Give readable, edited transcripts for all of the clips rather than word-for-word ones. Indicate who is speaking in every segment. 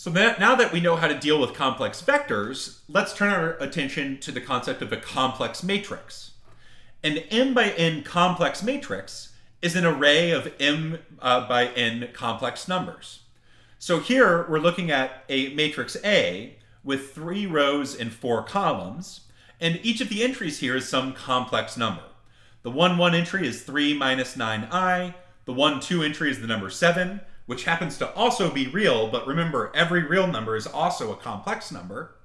Speaker 1: So now that we know how to deal with complex vectors, let's turn our attention to the concept of a complex matrix. An m by n complex matrix is an array of m by n complex numbers. So here we're looking at a matrix A with 3 rows and 4 columns, and each of the entries here is some complex number. The 1, 1 entry is 3 minus 9i, the 1, 2 entry is the number 7, which happens to also be real, but remember, every real number is also a complex number.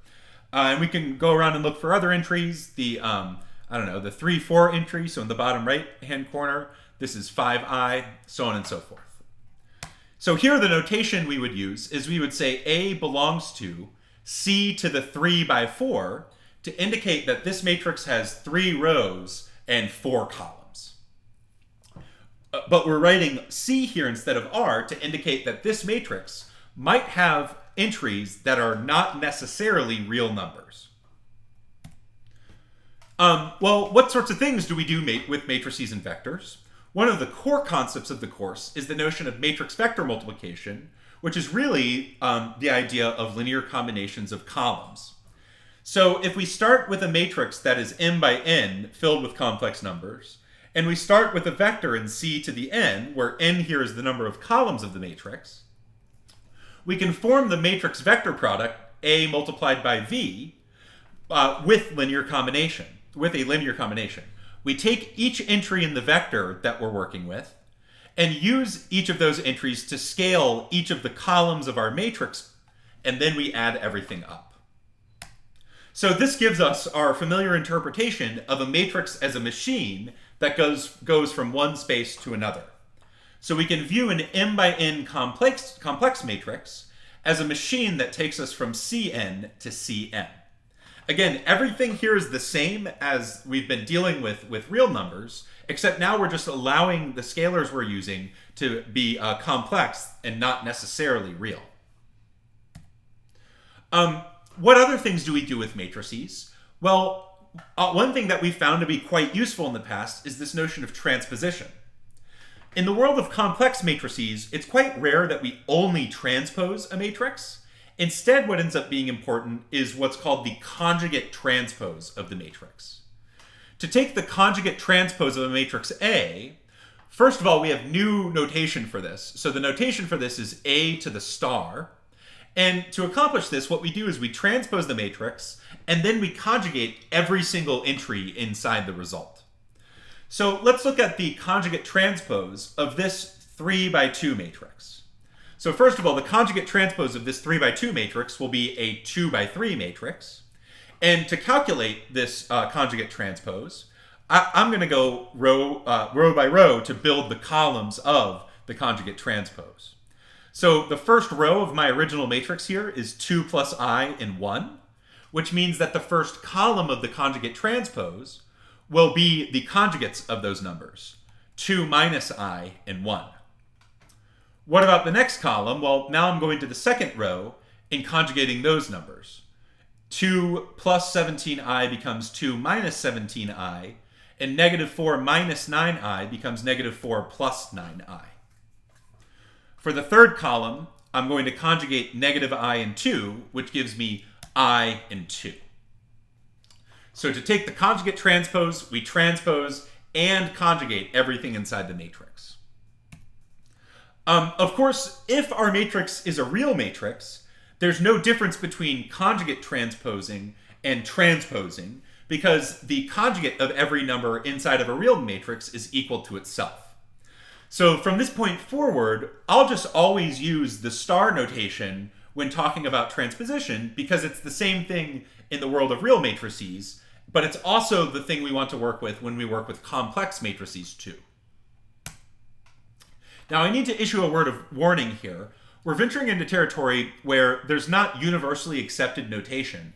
Speaker 1: And we can go around and look for other entries. The, the 3, 4 entry, so in the bottom right-hand corner, this is 5i, so on and so forth. So here the notation we would use is we would say A belongs to C to the 3 by 4 to indicate that this matrix has 3 rows and 4 columns. But we're writing C here instead of R to indicate that this matrix might have entries that are not necessarily real numbers. Well, what sorts of things do we do with matrices and vectors? One of the core concepts of the course is the notion of matrix vector multiplication, which is really the idea of linear combinations of columns. So if we start with a matrix that is m by n filled with complex numbers, and we start with a vector in C to the n, where n here is the number of columns of the matrix, we can form the matrix vector product A multiplied by V with a linear combination. We take each entry in the vector that we're working with and use each of those entries to scale each of the columns of our matrix, and then we add everything up. So this gives us our familiar interpretation of a matrix as a machine that goes from one space to another. So we can view an m by n complex matrix as a machine that takes us from Cn to Cn. Again, everything here is the same as we've been dealing with real numbers, except now we're just allowing the scalars we're using to be complex and not necessarily real. What other things do we do with matrices? Well, one thing that we found to be quite useful in the past is this notion of transposition. In the world of complex matrices, it's quite rare that we only transpose a matrix. Instead, what ends up being important is what's called the conjugate transpose of the matrix. To take the conjugate transpose of a matrix A, first of all, we have new notation for this. So the notation for this is A to the star. And to accomplish this, what we do is we transpose the matrix, and then we conjugate every single entry inside the result. So let's look at the conjugate transpose of this 3 by 2 matrix. So first of all, the conjugate transpose of this 3 by 2 matrix will be a 2 by 3 matrix. And to calculate this conjugate transpose, I'm going to go row by row to build the columns of the conjugate transpose. So the first row of my original matrix here is 2 plus I and 1, which means that the first column of the conjugate transpose will be the conjugates of those numbers, 2 minus I and 1. What about the next column? Well, now I'm going to the second row and conjugating those numbers. 2 plus 17i becomes 2 minus 17i, and negative 4 minus 9i becomes negative 4 plus 9i. For the third column, I'm going to conjugate negative I and 2, which gives me I and 2. So to take the conjugate transpose, we transpose and conjugate everything inside the matrix. Of course, if our matrix is a real matrix, there's no difference between conjugate transposing and transposing, because the conjugate of every number inside of a real matrix is equal to itself. So from this point forward, I'll just always use the star notation when talking about transposition, because it's the same thing in the world of real matrices, but it's also the thing we want to work with when we work with complex matrices too. Now I need to issue a word of warning here. We're venturing into territory where there's not universally accepted notation.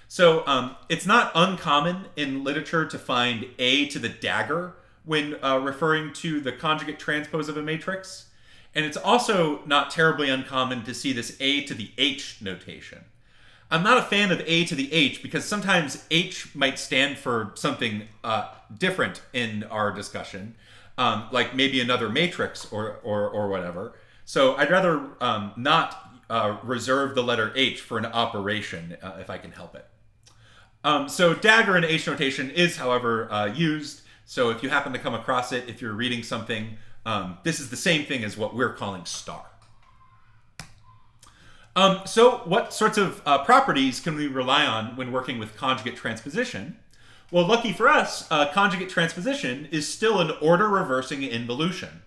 Speaker 1: So it's not uncommon in literature to find a to the dagger when referring to the conjugate transpose of a matrix. And it's also not terribly uncommon to see this a to the h notation. I'm not a fan of a to the h because sometimes h might stand for something different in our discussion, like maybe another matrix or whatever. So I'd rather not reserve the letter H for an operation if I can help it. So dagger in H notation is, however, used. So if you happen to come across it, if you're reading something, this is the same thing as what we're calling star. So what sorts of properties can we rely on when working with conjugate transposition? Well, lucky for us, conjugate transposition is still an order reversing involution.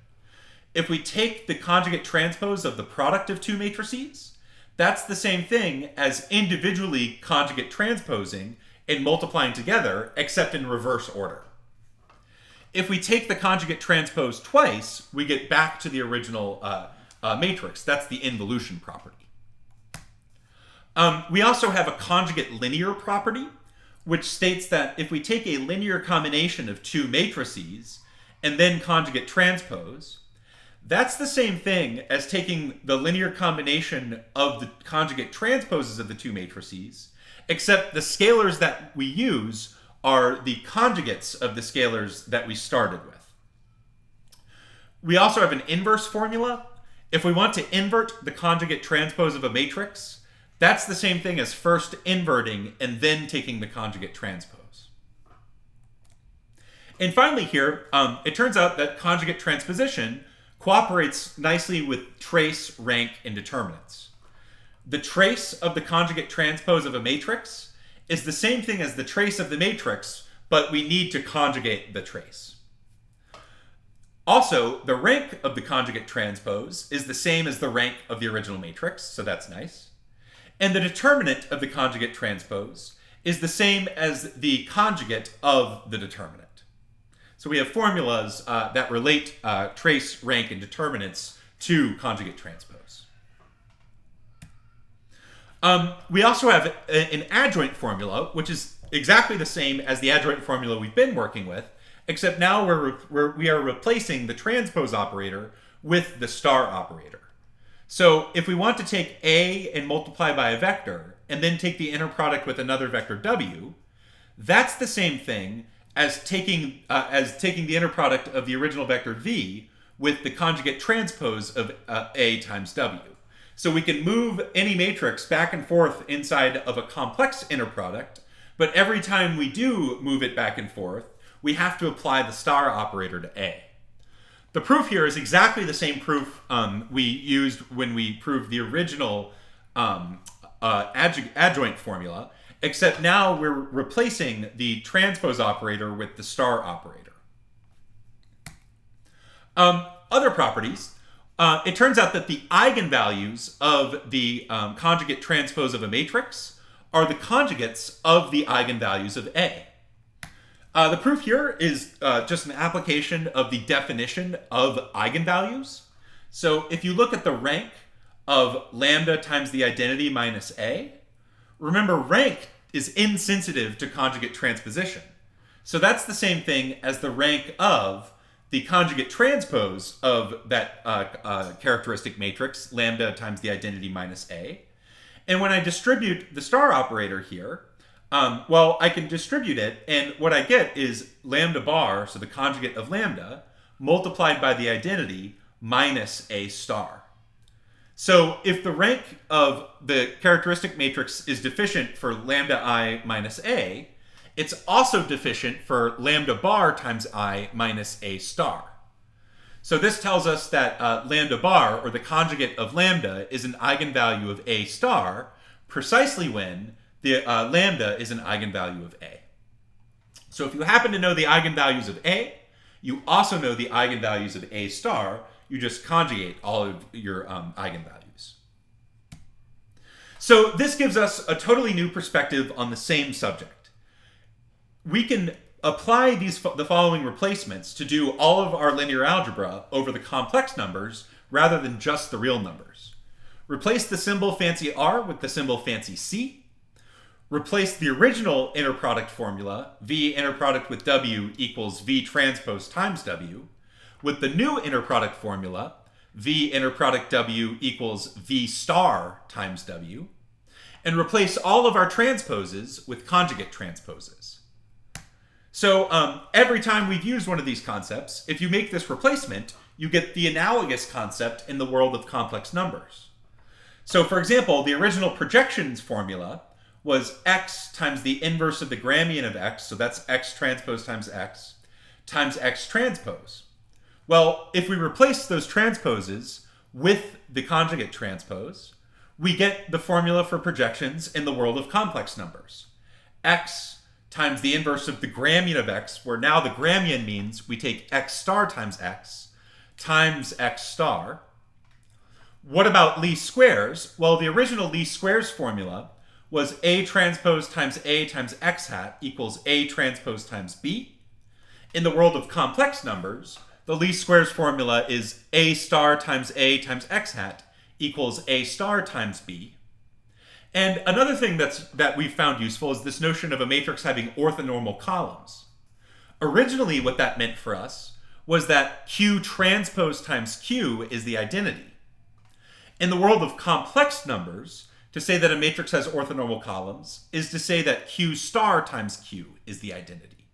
Speaker 1: If we take the conjugate transpose of the product of two matrices, that's the same thing as individually conjugate transposing and multiplying together, except in reverse order. If we take the conjugate transpose twice, we get back to the original matrix. That's the involution property. We also have a conjugate linear property, which states that if we take a linear combination of two matrices and then conjugate transpose, that's the same thing as taking the linear combination of the conjugate transposes of the two matrices, except the scalars that we use are the conjugates of the scalars that we started with. We also have an inverse formula. If we want to invert the conjugate transpose of a matrix, that's the same thing as first inverting and then taking the conjugate transpose. And finally here, it turns out that conjugate transposition cooperates nicely with trace, rank, and determinants. The trace of the conjugate transpose of a matrix is the same thing as the trace of the matrix, but we need to conjugate the trace. Also, the rank of the conjugate transpose is the same as the rank of the original matrix, so that's nice. And the determinant of the conjugate transpose is the same as the conjugate of the determinant. So we have formulas that relate trace, rank, and determinants to conjugate transpose. We also have an adjoint formula, which is exactly the same as the adjoint formula we've been working with, except now we are replacing the transpose operator with the star operator. So if we want to take A and multiply by a vector, and then take the inner product with another vector W, that's the same thing as taking the inner product of the original vector V with the conjugate transpose of A times W. So we can move any matrix back and forth inside of a complex inner product, but every time we do move it back and forth, we have to apply the star operator to A. The proof here is exactly the same proof we used when we proved the original adjoint formula, except now we're replacing the transpose operator with the star operator. Other properties. It turns out that the eigenvalues of the conjugate transpose of a matrix are the conjugates of the eigenvalues of A. The proof here is just an application of the definition of eigenvalues. So if you look at the rank of lambda times the identity minus A, remember rank is insensitive to conjugate transposition. So that's the same thing as the rank of the conjugate transpose of that characteristic matrix, lambda times the identity minus A. And when I distribute the star operator here, I can distribute it, and what I get is lambda bar, so the conjugate of lambda, multiplied by the identity minus A star. So if the rank of the characteristic matrix is deficient for lambda I minus A, it's also deficient for lambda bar times I minus A star. So this tells us that lambda bar, or the conjugate of lambda, is an eigenvalue of A star, precisely when the lambda is an eigenvalue of A. So if you happen to know the eigenvalues of A, you also know the eigenvalues of A star. You just conjugate all of your eigenvalues. So this gives us a totally new perspective on the same subject. We can apply the following replacements to do all of our linear algebra over the complex numbers rather than just the real numbers. Replace the symbol fancy R with the symbol fancy C. Replace the original inner product formula, V inner product with W equals V transpose times W, with the new inner product formula, V inner product W equals V star times W, and replace all of our transposes with conjugate transposes. So every time we've used one of these concepts, if you make this replacement, you get the analogous concept in the world of complex numbers. So for example, the original projections formula was x times the inverse of the grammian of x, so that's x transpose times x transpose. Well, if we replace those transposes with the conjugate transpose, we get the formula for projections in the world of complex numbers. X times the inverse of the grammian of x, where now the grammian means we take x star times x star. What about least squares? Well, the original least squares formula was a transpose times x hat equals a transpose times b. In the world of complex numbers, the least squares formula is a star times x hat equals a star times b. And another thing that we've found useful is this notion of a matrix having orthonormal columns. Originally, what that meant for us was that q transpose times q is the identity. In the world of complex numbers, to say that a matrix has orthonormal columns is to say that q star times q is the identity.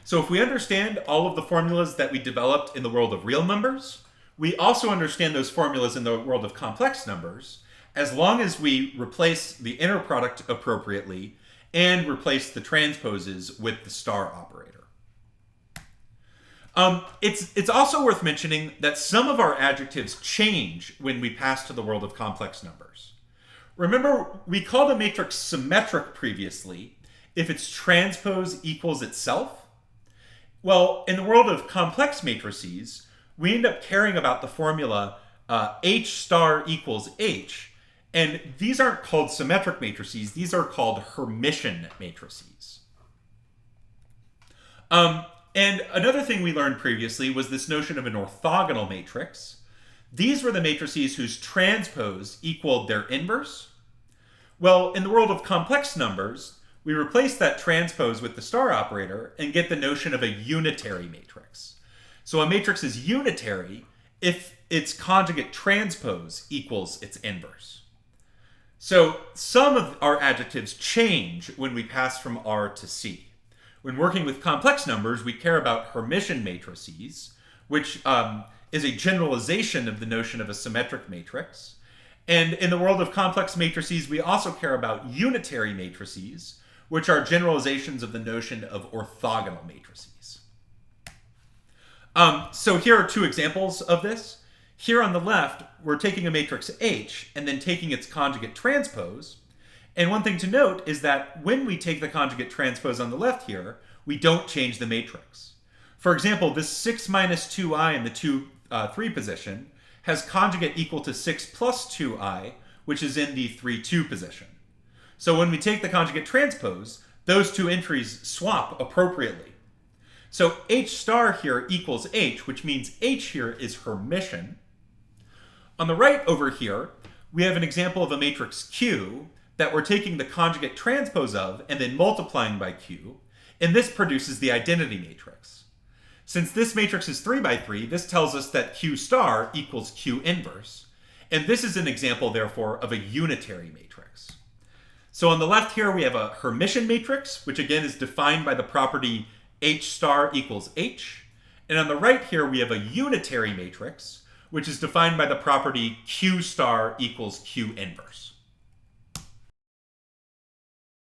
Speaker 1: So if we understand all of the formulas that we developed in the world of real numbers, we also understand those formulas in the world of complex numbers, as long as we replace the inner product appropriately and replace the transposes with the star operator. It's also worth mentioning that some of our adjectives change when we pass to the world of complex numbers. Remember, we called a matrix symmetric previously if its transpose equals itself. Well, in the world of complex matrices, we end up caring about the formula H star equals H, and these aren't called symmetric matrices, these are called Hermitian matrices. And another thing we learned previously was this notion of an orthogonal matrix. These were the matrices whose transpose equaled their inverse. Well, in the world of complex numbers, we replace that transpose with the star operator and get the notion of a unitary matrix. So a matrix is unitary if its conjugate transpose equals its inverse. So some of our adjectives change when we pass from R to C. When working with complex numbers, we care about Hermitian matrices, which is a generalization of the notion of a symmetric matrix. And in the world of complex matrices, we also care about unitary matrices, which are generalizations of the notion of orthogonal matrices. So here are two examples of this. Here on the left, we're taking a matrix H and then taking its conjugate transpose. And one thing to note is that when we take the conjugate transpose on the left here, we don't change the matrix. For example, this 6 minus 2i in the 2, 3 position has conjugate equal to 6 plus 2i, which is in the 3, 2 position. So when we take the conjugate transpose, those two entries swap appropriately. So H star here equals H, which means H here is Hermitian. On the right over here, we have an example of a matrix Q that we're taking the conjugate transpose of and then multiplying by Q, and this produces the identity matrix. Since this matrix is 3 by 3, this tells us that Q star equals Q inverse, and this is an example, therefore, of a unitary matrix. So on the left here, we have a Hermitian matrix, which again is defined by the property H star equals H, and on the right here, we have a unitary matrix, which is defined by the property Q star equals Q inverse.